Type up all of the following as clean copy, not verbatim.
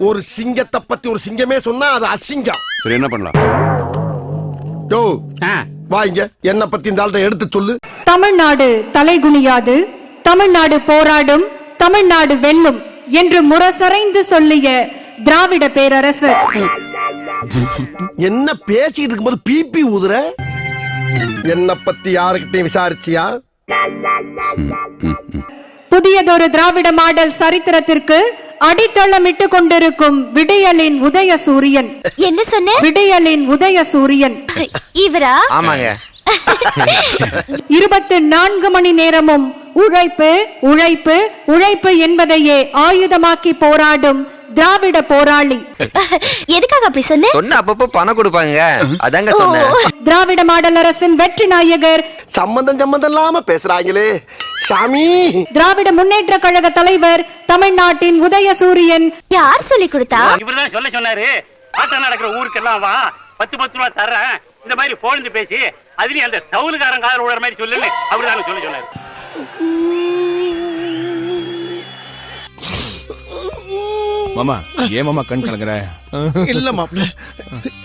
ஒரு சிங்கத்தை பத்தி ஒரு சிங்கமே சொன்னா அது அசிங்கம். சரி, என்ன பண்ணலாம்? யோ வாங்க, என்ன பத்தி இந்த ஆள்கிட்ட எடுத்து சொல்லு. தமிழ்நாடு தலைகுனியாது, தமிழ்நாடு போராடும், தமிழ்நாடு வெல்லும் என்று முரசறைந்து சொல்லிய திராவிட பேரரசு. என்ன பேசிட்டு இருக்கும்போது பிபி ஊதுற? என்ன பத்தி யாருக்கிட்டையும் விசாரிச்சியா? புதியதொரு திராவிட மாடல் சரித்திரத்திற்கு அடித்தளமிட்டு கொண்டிருக்கும் விடியலின் உதய சூரியன். என்ன சொன்ன? விடியலின் உதய சூரியன் இவரா? ஆமாங்க. 24 மணி நேரமும் உழைப்பு உழைப்பு உழைப்பு என்பதையே ஆயுதமாக்கி போராடும் திராவிட போராளி. எதுக்காக அப்படி சொன்ன? சொன்ன அப்பப்போ பணம் கொடுப்பாங்க, அதாங்க சொன்னேன். திராவிட மாடல் அரசின் வெற்றி நாயகர். சம்பந்தம் இல்லாம பேசுறாங்களே சாமி. திராவிட முன்னேற்ற கழக தலைவர், தமிழ்நாட்டின் உதய சூரியன். யார் சொல்லி கொடுத்தா? இவர்தான் சொல்ல சொன்னாரு. ஆட்டம் நடக்கிற ஊருக்கெல்லாம் வா, 10 ரூபா தர்றேன், இந்த மாதிரி போலந்து பேசி அதுலயும் அந்த தவுலுக்காரன் காதல் விடுற மாதிரி சொல்லுன்னு அப்படிதான் சொல்ல சொன்னாரு. மாமா, ஏன் மாமா கண் கலங்குற? இல்ல மாப்ள,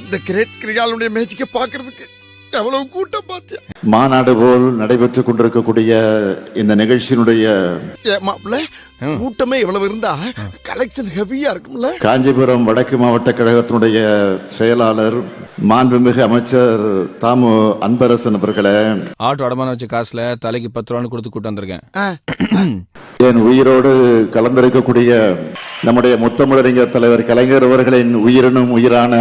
இந்த கிரேட் கிரியாளுடைய மேட்சிக்க பாக்குறதுக்கு எவ்வளவு கூட்டம் பாத்தியா. மாநாடு போல் நடைபெற்றுக் கொண்டிருக்கக்கூடிய இந்த நிகழ்ச்சியினுடைய மாப்ள கூட்டமே இவ்வளவு இருந்தா கலெக்ஷன் ஹெவியா இருக்கும்ல. காஞ்சிபுரம் வடக்கு மாவட்ட கழகத்தினுடைய செயலாளர் மாண்புமிகு அமைச்சர் தாமு அன்பரசன் அவர்களே, ஆட்டோ அடமான வச்ச காசுல தலைக்கு 10 ரூபான்னு கொடுத்து கூட்டு வந்திருக்கேன். என் உயிரோடு கலந்திருக்கக்கூடிய நம்முடைய முத்தமிழறிஞர் தலைவர் கலைஞர் அவர்களின் உயிரினும் உயிரான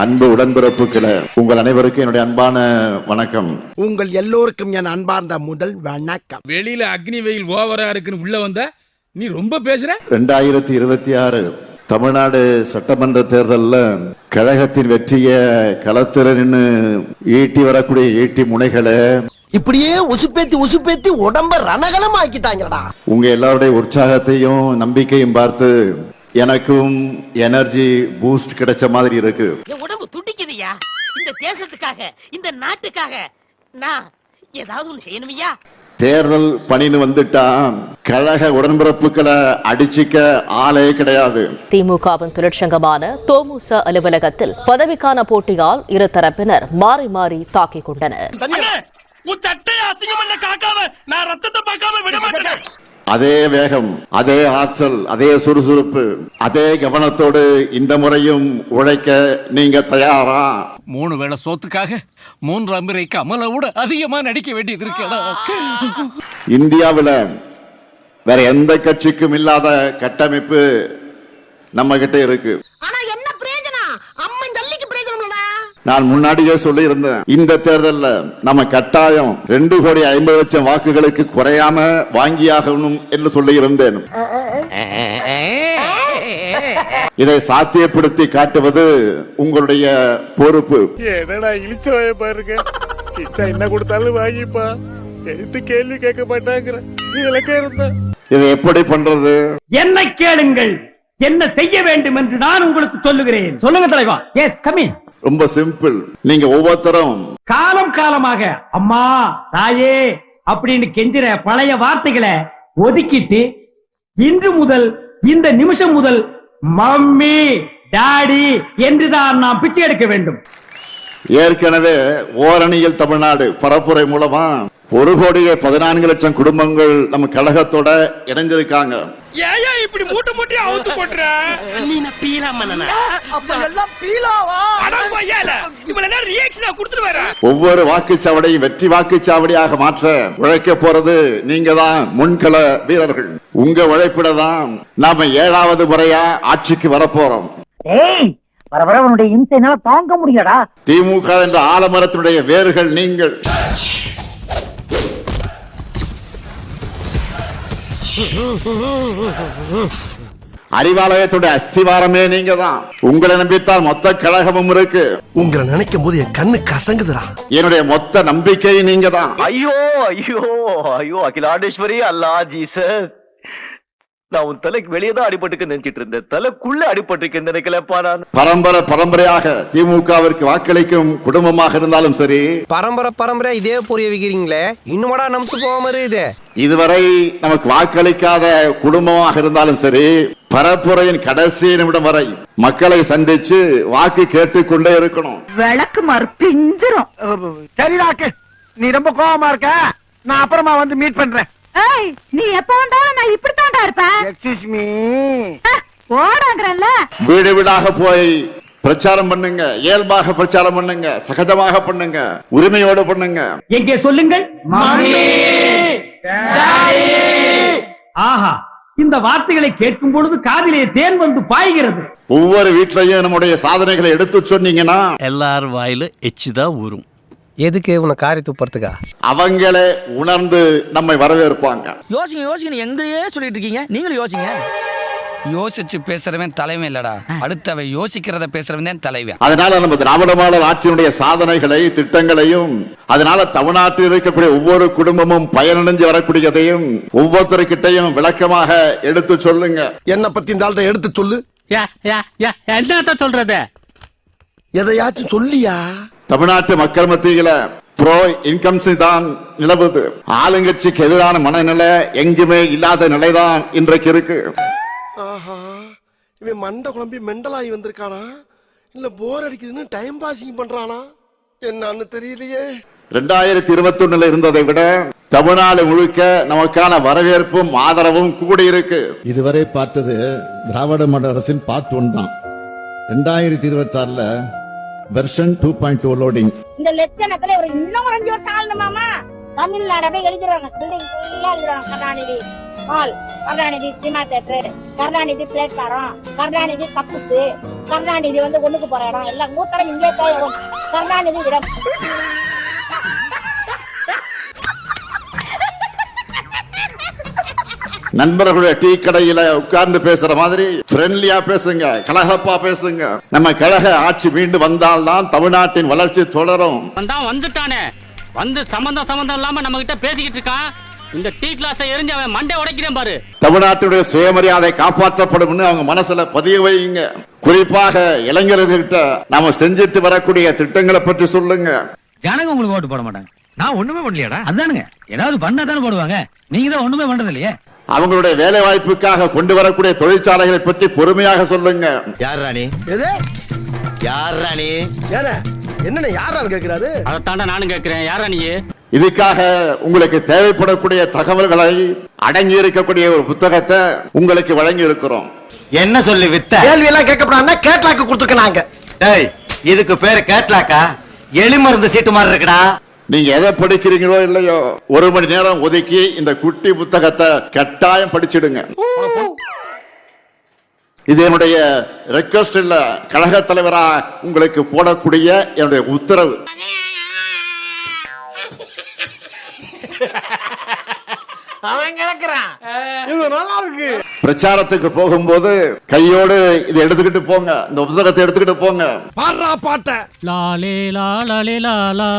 அன்பு உடன்பிறப்புக்களை, உங்கள் அனைவருக்கும் என்னுடைய அன்பான வணக்கம். உங்கள் எல்லோருக்கும் என் அன்பார்ந்த முதல் வணக்கம். வெளியில அக்னி வெயில் ஓவரா இருக்குன்னு உள்ள வந்த நீ ரொம்ப பேசுற. 2026 தமிழ்நாடு சட்டமன்ற தேர்தலில் கழகத்தின் வெற்றிய களத்தில் நின்று ஈட்டி வரக்கூடிய ஈட்டி முனைகளை இப்படியே உசுப்பேத்தி உடம்ப ரணகலம் ஆக்கிட்டாங்கடா. உங்க எல்லாருடைய உற்சாகத்தையும் நம்பிக்கையும் பார்த்து எனக்கும் எனர்ஜி பூஸ்ட் கிடைச்ச மாதிரி இருக்கு. என் உடம்பு துடிக்குதுயா. இந்த தேசத்துக்காக, இந்த நாட்டுக்காக நான் ஏதாவது ஒண்ணு செய்யணுமையா. தேர்தல் பணின்னு வந்துட்டா கழக உடன்பிறப்புகளை அடிச்சிக்க ஆளே கிடையாது. திமுகவின் தொழிற்சங்கமான தோமுச அலுவலகத்தில் பதவிக்கான போட்டியால் இரு தரப்பினர் மாறி மாறி தாக்கிக் கொண்டனர். அதே வேகம், அதே ஆற்றல், அதே சுறுசுறுப்பு, அதே கவனத்தோடு இந்த முறையும் உழைக்க நீங்க தயாரா? 3 வேளை சோத்துக்காக 3 அமெரிக்க அமலை விட அதிகமா நடிக்க வேண்டியது இருக்கா? இந்தியாவில் வேற எந்த கட்சிக்கும் இல்லாத கட்டமைப்பு நம்ம கிட்ட இருக்கு. நான் முன்னாடியே சொல்லி இருந்தேன், இந்த தேர்தலில் நம்ம கட்டாயம் 2,50,00,000 வாக்குகளுக்கு குறையாம வாங்கியாகணும் என்று சொல்லி இருந்தேன். இதை சாத்தியப்படுத்தி காட்டுவது உங்களுடைய பொறுப்பு. என்னடா இழிச்சவாய பாருங்க, என்ன கொடுத்தாலும் வாங்கிப்பா, எடுத்து கேள்வி கேட்க மாட்டாங்கிற இருந்தா இதை எப்படி பண்றது? என்ன கேளுங்கள், என்ன செய்ய வேண்டும் என்று நான் உங்களுக்கு சொல்லுகிறேன். சொல்லுங்க தலைவா. Yes, come in. ரொம்ப சிம்பிள். நீங்க ஒவ்வொருத்தரும் காலம் காலமாக அம்மா தாயே அப்படின்னு கெஞ்சிற பழைய வார்த்தைகளை ஒதுக்கிட்டு இன்று முதல், இந்த நிமிஷம் முதல் மம்மி டாடி என்றுதான் நாம் பிச்சை எடுக்க வேண்டும். ஏற்கனவே ஓரணியில் தமிழ்நாடு பரப்புரை மூலமா 1,14,00,000 குடும்பங்கள் நம்ம கழகத்தோட இணைஞ்சிருக்காங்க. ஏயா இப்படி மூட்டை மூட்டையா அவுத்து போட்ற? நீ நான் பீலா மன்னனா? அப்ப எல்லாம் பீலாவா? அட போய்யால இவள என்ன ரியாக்ஷனா கொடுத்துட்டு வர? ஒவ்வொரு வாக்குச்சாவடியும் வெற்றி வாக்குச்சாவடியாக மாற்ற உழைக்க போறது நீங்க தான், முன்கள வீரர்கள். உங்க உழைப்பிட தான் நாம 7வது முறையா ஆட்சிக்கு வரப்போறோம். வரவரவனுடைய இம்சைனால தாங்க முடியலடா. திமுக என்ற ஆலமரத்தினுடைய வேர்கள் நீங்கள். அறிவாலயத்துடைய அஸ்திவாரமே நீங்க தான். உங்களை நம்பித்தான் மொத்த கழகமும் இருக்கு. உங்களை நினைக்கும் போது என் கண்ணு கசங்குதுடா. என்னுடைய மொத்த நம்பிக்கை நீங்க தான். ஐயோ ஐயோ ஐயோ, அகிலாண்டேஸ்வரி, அல்லா, ஜீசஸ், நான் உன் தலைக்கு வெளியே தான் அடிபட்டுக்கு நினைச்சிட்டு இருந்தேன், தலைக்குள்ள அடிபட்டுக்கு நினைக்கலப்பா நான். பரம்பரையாக திமுகவிற்கு வாக்களிக்கும் குடும்பமாக இருந்தாலும் சரி, பரம்பரை இதே புரிய வைக்கிறீங்களே, இன்னுமாடா நமக்கு போகாம இருக்குது. இதுவரை நமக்கு வாக்களிக்காத குடும்பமாக இருந்தாலும் சரி, பரப்புரையின் கடைசி நிமிடம் வரை மக்களை சந்திச்சு வாக்கு கேட்டுக்கொண்டே இருக்கணும். விளக்கு மறுப்பிஞ்சிரும். சரிடாக்கு, நீ ரொம்ப கோவமா இருக்க, நான் அப்புறமா வந்து மீட் பண்றேன். நீ எப்ப வந்தாலும் நான் இப்படித்தான்டா இருப்பேன். Excuse me. போடாங்கறல்ல. வீடு வீடாக போய் பிரச்சாரம் பண்ணுங்க, இயல்பாக பிரச்சாரம் பண்ணுங்க, சகஜமாக பண்ணுங்க, உரிமையோடு பண்ணுங்க. எங்கே சொல்லுங்கள். ஆஹா, இந்த வார்த்தைகளை கேட்கும் பொழுது காதிலே தேன் வந்து பாய்கிறது. ஒவ்வொரு வீட்டிலையும் நம்முடைய சாதனைகளை எடுத்து சொன்னீங்கன்னா எல்லாரும் வாயில எச்சுதான் ஊறும். எதுக்கு உன காரி துப்புறதுக்கா? அவங்களே உணர்ந்து நம்மை வரவேற்பாங்க. யோசிங்க எங்களையே சொல்லிட்டு இருக்கீங்க, நீங்களும் யோசிங்க. யோசிச்சு பேசுறவன் தலைவன் இல்லடா, அடுத்தவன் யோசிக்கிறத பேசுறவன் தான் தலைவன். அதனால நம்ம திராவிட மாடல் ஆட்சியினுடைய சாதனைகளை, திட்டங்களையும், அதனால தமிழ்நாட்டில் இருக்கக்கூடிய ஒவ்வொரு குடும்பமும் பயனடைஞ்சு வரக்கூடியதையும் ஒவ்வொருத்தருக்கிட்டையும் விளக்கமாக எடுத்து சொல்லுங்க. என்ன பத்தி இந்த ஆள்கிட்ட எடுத்து சொல்லு. என்னத்த சொல்றது? எதையாச்சும் சொல்லியா? தமிழ்நாட்டு மக்கள் மத்தியில ப்ரோ இன்கம்ஸ் தான் நிலவுது. ஆளுங்கட்சிக்கு எதிரான மனநிலை எங்குமே இல்லாத நிலைதான் இன்றைக்கு இருக்கு. ஆஹா, இவன் மண்டை குழம்பி மெண்டலாகி வந்திருக்கானா, இல்ல போர் அடிக்குதுன்னு டைம் பாசிங் பண்றானா, என்னன்னு தெரியலையே. 2021 இருந்ததை விட தமிழ்நாடு முழுக்க நமக்கான வரவேற்பும் ஆதரவும் கூடியிருக்கு. இதுவரை பார்த்தது திராவிட மாடல் அரசின் பார்ட் 1 தான். 2026ல வெர்ஷன் 2.2 லோடிங். இந்த லட்சணத்துல ஒரு இன்னும் 5 வருஷம் ஆகணுமாமா? தமிழ்நாடு அப்படியே எழுதிடுவாங்க, பில்டிங் ஃபுல்லா எழுதிடுவாங்க. Karunanidhi hall, Karunanidhi cinema theatre, Karunanidhi platform, Karunanidhi கப்புசு, கருணாநிதி வந்து ஒண்ணுக்கு போற இடம், எல்லாம் மூத்தரம் இங்கே போய் வரும். கருணாநிதி இடம். நண்பர்களுடைய டீ கடையில உட்கார்ந்து பேசுற மாதிரி ஃப்ரெண்ட்லியா பேசுங்க, கலகப்பா பேசுங்க. நம்ம கழக ஆட்சி மீண்டும் வந்தால்தான் தமிழ்நாட்டின் வளர்ச்சி தொடரும். வந்துட்டானே, வந்து சம்பந்தம் இல்லாம நம்ம கிட்ட பேசிக்கிட்டு இருக்கான். இந்த டீ கிளாஸை எரிஞ்சு அவன் மண்டை உடைக்கிறேன் பாரு. தமிழ்நாட்டுடைய சுயமரியாதை காப்பாற்றப்படும் அவங்க மனசுல பதிய வைங்க. குறிப்பாக இளைஞர்கள்கிட்ட நாம செஞ்சுட்டு வரக்கூடிய திட்டங்களை பற்றி சொல்லுங்க. ஜனங்க உங்களுக்கு ஓட்டு போட மாட்டாங்க. நான் ஒண்ணுமே பண்ணலையாடா? அதானுங்க, ஏதாவது பண்ணா தானே போடுவாங்க. நீங்க தான் ஒண்ணுமே பண்றது இல்லையே. அவங்களுடைய வேலை வாய்ப்புக்காக கொண்டு வரக்கூடிய தொழிற்சாலைகளை பற்றி பொறுமையாக சொல்லுங்க. யார் ராணி? யார் ராணி? என்ன யாரான்னு கேக்குறாரு? அதைத்தாண்டா நானும் கேட்கிறேன், யாரா நீ? இதுக்காக உங்களுக்கு தேவைப்படக்கூடிய தகவல்களை அடங்கி இருக்கக்கூடிய ஒரு புத்தகத்தை உங்களுக்கு வழங்கி இருக்கிறோம். என்ன சொல்லி வித்த? கேள்வி எல்லாம் கேட்கப்படாம கேட்லாக்கு கொடுத்துருக்காங்க. டேய், இதுக்கு பேரு கேட்லாக்கா? எலிமருந்து சீட்டு மாதிரி இருக்குடா. நீங்க எதை படிக்கிறீங்களோ இல்லையோ, 1 மணி நேரம் ஒதுக்கி இந்த குட்டி புத்தகத்தை கட்டாயம் படிச்சிடுங்க. இது என்னுடைய ரெக்வஸ்ட் இல்ல, கழக தலைவரா உங்களுக்கு போடக்கூடிய என்னுடைய உத்தரவு. பிரச்சாரத்துக்கு போகும்போது கையோடு இதை எடுத்துக்கிட்டு போங்க, இந்த புத்தகத்தை எடுத்துக்கிட்டு போங்க. பாடுறா பாட்ட. லாலே லாலே லாலா,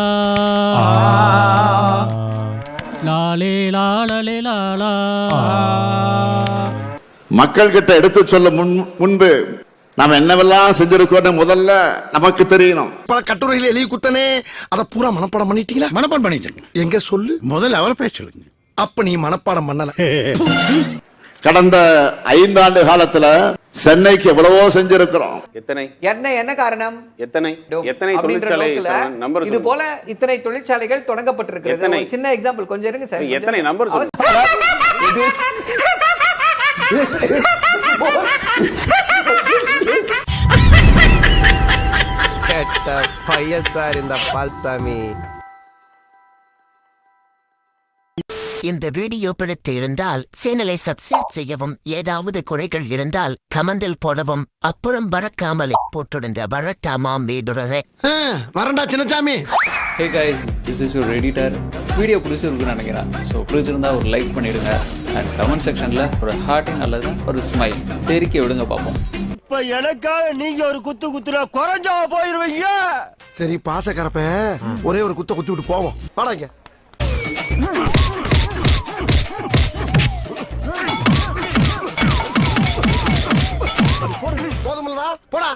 லாலே லாலே லாலா. மக்கள் கிட்ட எடுத்து சொல்ல முன்பு நாம என்னவெல்லாம் செஞ்சிருக்கோம் முதல்ல நமக்கு தெரியணும். பல கட்டுரைகள் எழுதி குத்தனே, அத பூரா மனப்பாடம் பண்ணிட்டீங்களா? மனப்பாடம் பண்ணிட்டேங்க. எங்க சொல்லு. முதல்ல அவரை பேச சொல்லுங்க. அப்ப நீ மனப்பாடம் பண்ணல. கடந்த 5 ஆண்டு காலத்துல சென்னைக்கு எவ்வளவோ செஞ்சிருக்கிறோம். என்ன காரணம்? எத்தனை தொழிற்சாலை நம்பர் இது போல இத்தனை தொழிற்சாலைகள் தொடங்கப்பட்டிருக்கிறது. ஒரு சின்ன எக்ஸாம்பிள், கொஞ்சம் இருங்க சார். எத்தனை நம்பர் சொல்லுங்க. பையன் சார் இந்த பால்சாமி. இந்த வீடியோ பிடித்து இருந்தால் சேனலை சப்ஸ்கிரைப் செய்யவும், ஏதாவது குறைகள் இருந்தால் கமெண்டில் போடவும், அப்புறம் பறக்காமலே போட்டிருந்த வரட்டாமாம் வீடுறதே. வரண்டா Chinnasamy. Hey guys, this is your editor. Video பிடிச்சிருக்குன்னு நினைக்கிறேன். ஸோ பிடிச்சிருந்தா ஒரு லைக் பண்ணிடுங்க அண்ட் கமெண்ட் செக்ஷனில் ஒரு ஹார்ட்டிங் அல்லது ஒரு ஸ்மைல் தெரிக்க விடுங்க பார்ப்போம். இப்ப எனக்காக நீங்க ஒரு குத்து குத்துனா குறைஞ்சா போயிருவீங்க. சரி பாசக்கரப்ப ஒரே ஒரு குத்த குத்தி விட்டு போவோம். வாடாங்க. போதுமில்லடா போடா